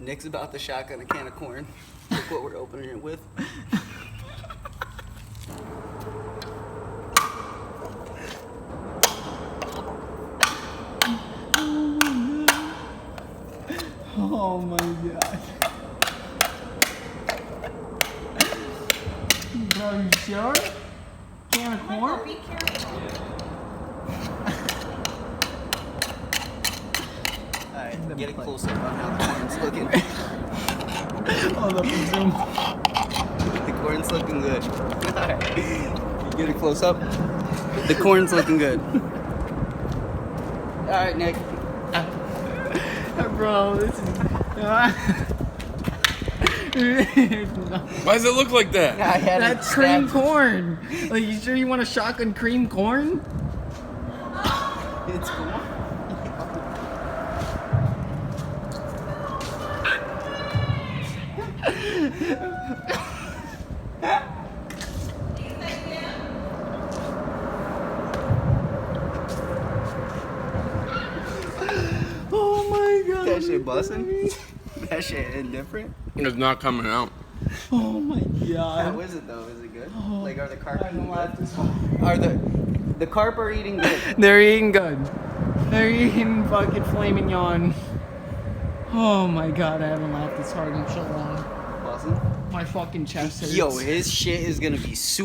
Nick's about to shotgun a can of corn. Look what we're opening it with. Oh my god. Bro, you sure? Can of corn? Be careful. Alright, get a close up on how the corn's looking. Hold up and zoom. The corn's looking good. Alright, get a close up. The corn's looking good. Alright, Nick. Bro, this is... Why does it look like that? I had That's it cream stabbed. corn. Like, you sure you want a shotgun cream corn? It's corn. Oh my god. That shit busting. That shit indifferent. It's not coming out. Oh my How god. is it though? Is it good? Oh. Like, are the carp I eating don't laugh good? this hard. Are the carp are eating good? They're eating good. They're eating fucking flaming yawn. Oh my god, I haven't laughed this hard in so long. Busting? My fucking chest hurts. Yo, his shit is gonna be super.